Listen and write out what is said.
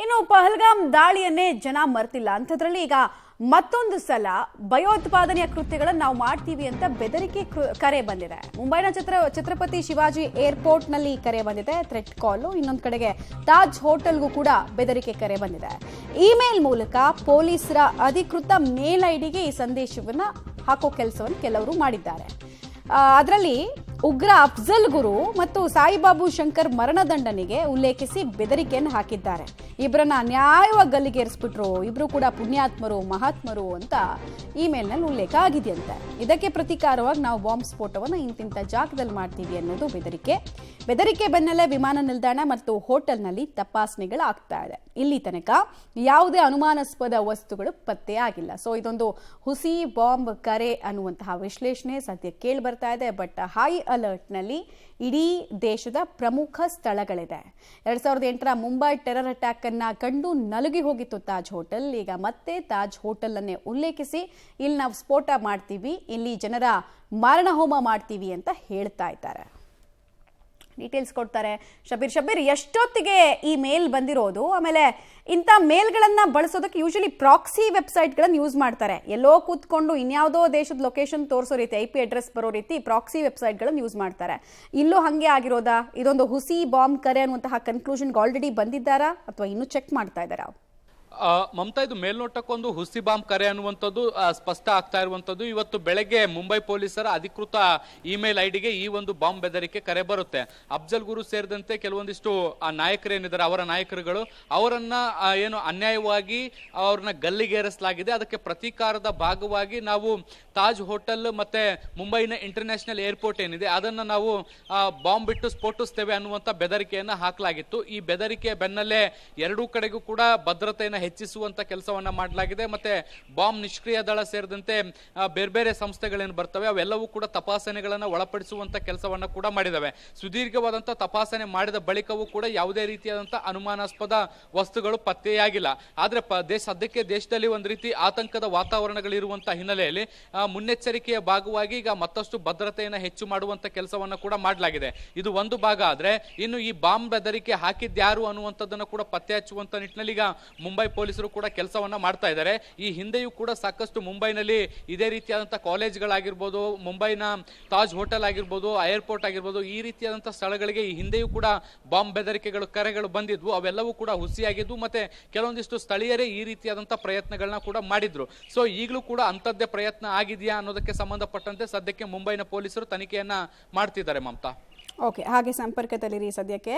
ಇನ್ನು ಪಹಲ್ಗಾಮ್ ದಾಳಿಯನ್ನೇ ಜನ ಮರ್ತಿಲ್ಲ ಅಂಥದ್ರಲ್ಲಿ ಈಗ ಮತ್ತೊಂದು ಸಲ ಭಯೋತ್ಪಾದನೆಯ ಕೃತ್ಯಗಳನ್ನು ನಾವು ಮಾಡ್ತೀವಿ ಅಂತ ಬೆದರಿಕೆ ಕರೆ ಬಂದಿದೆ. ಮುಂಬೈನ ಛತ್ರಪತಿ ಶಿವಾಜಿ ಏರ್ಪೋರ್ಟ್ ನಲ್ಲಿ ಕರೆ ಬಂದಿದೆ, ಥ್ರೆಟ್ ಕಾಲ್. ಇನ್ನೊಂದು ಕಡೆಗೆ ತಾಜ್ ಹೋಟೆಲ್ಗೂ ಕೂಡ ಬೆದರಿಕೆ ಕರೆ ಬಂದಿದೆ. ಇಮೇಲ್ ಮೂಲಕ ಪೊಲೀಸರ ಅಧಿಕೃತ ಮೇಲ್ ಐಡಿಗೆ ಈ ಸಂದೇಶವನ್ನ ಹಾಕೋ ಕೆಲಸವನ್ನು ಕೆಲವರು ಮಾಡಿದ್ದಾರೆ. ಅದರಲ್ಲಿ ಉಗ್ರ ಅಫ್ಜಲ್ ಗುರು ಮತ್ತು ಸಾಯಿಬಾಬು ಶಂಕರ್ ಮರಣದಂಡನೆಗೆ ಉಲ್ಲೇಖಿಸಿ ಬೆದರಿಕೆಯನ್ನು ಹಾಕಿದ್ದಾರೆ. ಇಬ್ಬರನ್ನ ನ್ಯಾಯವಾಗಿ ಗಲ್ಲಿಗೇರಿಸ್ಬಿಟ್ರು, ಇಬ್ರು ಕೂಡ ಪುಣ್ಯಾತ್ಮರು ಮಹಾತ್ಮರು ಅಂತ ಇಮೇಲ್ನಲ್ಲಿ ಉಲ್ಲೇಖ ಆಗಿದೆಯಂತೆ. ಇದಕ್ಕೆ ಪ್ರತೀಕಾರವಾಗಿ ನಾವು ಬಾಂಬ್ ಸ್ಫೋಟವನ್ನು ಇಂತಿಂಥ ಜಾಗದಲ್ಲಿ ಮಾಡ್ತೀವಿ ಅನ್ನೋದು ಬೆದರಿಕೆ ಬೆನ್ನಲ್ಲೇ ವಿಮಾನ ನಿಲ್ದಾಣ ಮತ್ತು ಹೋಟೆಲ್ನಲ್ಲಿ ತಪಾಸಣೆಗಳು ಆಗ್ತಾ ಇದೆ. ಇಲ್ಲಿ ತನಕ ಯಾವುದೇ ಅನುಮಾನಾಸ್ಪದ ವಸ್ತುಗಳು ಪತ್ತೆಯಾಗಿಲ್ಲ. ಸೊ ಇದೊಂದು ಹುಸಿ ಬಾಂಬ್ ಕರೆ ಅನ್ನುವಂತಹ ವಿಶ್ಲೇಷಣೆ ಸದ್ಯ ಕೇಳಿ ಬರ್ತಾ ಇದೆ. ಬಟ್ ಹೈ ಅಲರ್ಟ್ ನಲ್ಲಿ ಇಡೀ ದೇಶದ ಪ್ರಮುಖ ಸ್ಥಳಗಳಿದೆ. 2008ರ ಮುಂಬೈ ಟೆರರ್ ಅಟ್ಯಾಕ್ ಅನ್ನ ಕಂಡು ನಲುಗಿ ಹೋಗಿತ್ತು ತಾಜ್ ಹೋಟೆಲ್. ಈಗ ಮತ್ತೆ ತಾಜ್ ಹೋಟೆಲ್ ಅನ್ನೇ ಉಲ್ಲೇಖಿಸಿ ಇಲ್ಲಿ ನಾವು ಸ್ಫೋಟ ಮಾಡ್ತೀವಿ, ಇಲ್ಲಿ ಜನರ ಮಾರಣ ಹೋಮ ಮಾಡ್ತೀವಿ ಅಂತ ಹೇಳ್ತಾ ಇದ್ದಾರೆ. ಡೀಟೇಲ್ಸ್ ಕೊಡ್ತಾರೆ ಶಬೀರ್, ಎಷ್ಟೊತ್ತಿಗೆ ಈ ಮೇಲ್ ಬಂದಿರೋದು? ಆಮೇಲೆ ಇಂಥ ಮೇಲ್ಗಳನ್ನ ಬಳಸೋದಕ್ಕೆ ಯೂಶಲಿ ಪ್ರಾಕ್ಸಿ ವೆಬ್ಸೈಟ್ಗಳನ್ನು ಯೂಸ್ ಮಾಡ್ತಾರೆ. ಎಲ್ಲೋ ಕೂತ್ಕೊಂಡು ಇನ್ಯಾವುದೋ ದೇಶದ ಲೊಕೇಶನ್ ತೋರಿಸೋ ರೀತಿ, IP ಅಡ್ರೆಸ್ ಬರೋ ರೀತಿ ಪ್ರಾಕ್ಸಿ ವೆಬ್ಸೈಟ್ಗಳನ್ನು ಯೂಸ್ ಮಾಡ್ತಾರೆ. ಇಲ್ಲೂ ಹಾಗೆ ಆಗಿರೋದಾ? ಇದೊಂದು ಹುಸಿ ಬಾಂಬ್ ಕರೆ ಅನ್ನುವಂತಹ ಕನ್ಕ್ಲೂಷನ್ಗೆ ಆಲ್ರೆಡಿ ಬಂದಿದ್ದಾರಾ ಅಥವಾ ಇನ್ನೂ ಚೆಕ್ ಮಾಡ್ತಾ ಇದ್ದಾರಾ? ಮಮತಾ, ಇದು ಮೇಲ್ನೋಟಕ್ಕೊಂದು ಹುಸಿ ಬಾಂಬ್ ಕರೆ ಅನ್ನುವಂಥದ್ದು ಸ್ಪಷ್ಟ ಆಗ್ತಾ ಇರುವಂತದ್ದು. ಇವತ್ತು ಬೆಳಗ್ಗೆ ಮುಂಬೈ ಪೊಲೀಸರ ಅಧಿಕೃತ ಇಮೇಲ್ ಐಡಿಗೆ ಈ ಒಂದು ಬಾಂಬ್ ಬೆದರಿಕೆ ಕರೆ ಬರುತ್ತೆ. ಅಫ್ಜಲ್ ಗುರು ಸೇರಿದಂತೆ ಕೆಲವೊಂದಿಷ್ಟು ನಾಯಕರೇನಿದ್ದಾರೆ, ಅವರ ನಾಯಕರುಗಳು ಅವರನ್ನ ಏನು ಅನ್ಯಾಯವಾಗಿ ಅವ್ರನ್ನ ಗಲ್ಲಿಗೇರಿಸಲಾಗಿದೆ. ಅದಕ್ಕೆ ಪ್ರತೀಕಾರದ ಭಾಗವಾಗಿ ನಾವು ತಾಜ್ ಹೋಟೆಲ್ ಮತ್ತೆ ಮುಂಬೈನ ಇಂಟರ್ನ್ಯಾಷನಲ್ ಏರ್ಪೋರ್ಟ್ ಏನಿದೆ ಅದನ್ನ ನಾವು ಬಾಂಬ್ ಬಿಟ್ಟು ಸ್ಫೋಟಿಸ್ತೇವೆ ಅನ್ನುವಂತ ಬೆದರಿಕೆಯನ್ನ ಹಾಕಲಾಗಿತ್ತು. ಈ ಬೆದರಿಕೆಯ ಬೆನ್ನಲ್ಲೇ ಎರಡೂ ಕಡೆಗೂ ಕೂಡ ಭದ್ರತೆಯನ್ನು ಹೆಚ್ಚಿಸುವಂತ ಕೆಲಸವನ್ನ ಮಾಡಲಾಗಿದೆ. ಮತ್ತೆ ಬಾಂಬ್ ನಿಷ್ಕ್ರಿಯ ದಳ ಸೇರಿದಂತೆ ಬೇರೆ ಬೇರೆ ಸಂಸ್ಥೆಗಳೇನು ಬರ್ತವೆ ಅವೆಲ್ಲವೂ ಕೂಡ ತಪಾಸಣೆಗಳನ್ನ ಒಳಪಡಿಸುವಂತ ಕೆಲಸವನ್ನ ಕೂಡ ಮಾಡಿದವೆ. ಸುದೀರ್ಘವಾದಂತಹ ತಪಾಸಣೆ ಮಾಡಿದ ಬಳಿಕವೂ ಕೂಡ ಯಾವುದೇ ರೀತಿಯಾದಂತಹ ಅನುಮಾನಾಸ್ಪದ ವಸ್ತುಗಳು ಪತ್ತೆಯಾಗಿಲ್ಲ. ಆದ್ರೆ ಸದ್ಯಕ್ಕೆ ದೇಶದಲ್ಲಿ ಒಂದು ರೀತಿ ಆತಂಕದ ವಾತಾವರಣಗಳಿರುವಂತಹ ಹಿನ್ನೆಲೆಯಲ್ಲಿ ಮುನ್ನೆಚ್ಚರಿಕೆಯ ಭಾಗವಾಗಿ ಈಗ ಮತ್ತಷ್ಟು ಭದ್ರತೆಯನ್ನು ಹೆಚ್ಚು ಮಾಡುವಂತ ಕೆಲಸವನ್ನ ಕೂಡ ಮಾಡಲಾಗಿದೆ. ಇದು ಒಂದು ಭಾಗ. ಆದ್ರೆ ಇನ್ನು ಈ ಬಾಂಬ್ ಬೆದರಿಕೆ ಹಾಕಿದ್ಯಾರು ಅನ್ನುವಂಥದ್ದನ್ನು ಕೂಡ ಪತ್ತೆ ಹಚ್ಚುವಂತ ನಿಟ್ಟಿನಲ್ಲಿ ಈಗ ಮುಂಬೈ ಪೊಲೀಸರು ಕೂಡ ಕೆಲಸವನ್ನ ಮಾಡ್ತಾ ಇದ್ದಾರೆ. ಈ ಹಿಂದೆಯೂ ಕೂಡ ಸಾಕಷ್ಟು ಮುಂಬೈನಲ್ಲಿ ಇದೇ ರೀತಿಯಾದಂತಹ ಕಾಲೇಜ್ಗಳಾಗಿರ್ಬೋದು, ಮುಂಬೈನ ತಾಜ್ ಹೋಟೆಲ್ ಆಗಿರ್ಬೋದು, ಏರ್ಪೋರ್ಟ್ ಆಗಿರ್ಬೋದು, ಈ ರೀತಿಯಾದಂತಹ ಸ್ಥಳಗಳಿಗೆ ಈ ಹಿಂದೆಯೂ ಕೂಡ ಬಾಂಬ್ ಬೆದರಿಕೆಗಳು ಕರೆಗಳು ಬಂದಿದ್ವು. ಅವೆಲ್ಲವೂ ಕೂಡ ಹುಸಿಯಾಗಿದ್ವು. ಮತ್ತೆ ಕೆಲವೊಂದಿಷ್ಟು ಸ್ಥಳೀಯರೇ ಈ ರೀತಿಯಾದಂತಹ ಪ್ರಯತ್ನಗಳನ್ನ ಕೂಡ ಮಾಡಿದ್ರು. ಸೊ ಈಗಲೂ ಕೂಡ ಅಂತದ್ದೇ ಪ್ರಯತ್ನ ಆಗಿದೆಯಾ ಅನ್ನೋದಕ್ಕೆ ಸಂಬಂಧಪಟ್ಟಂತೆ ಸದ್ಯಕ್ಕೆ ಮುಂಬೈನ ಪೊಲೀಸರು ತನಿಖೆಯನ್ನ ಮಾಡ್ತಿದ್ದಾರೆ. ಮಮತಾ, ಓಕೆ, ಹಾಗೆ ಸಂಪರ್ಕದಲ್ಲಿರಿ ಸದ್ಯಕ್ಕೆ.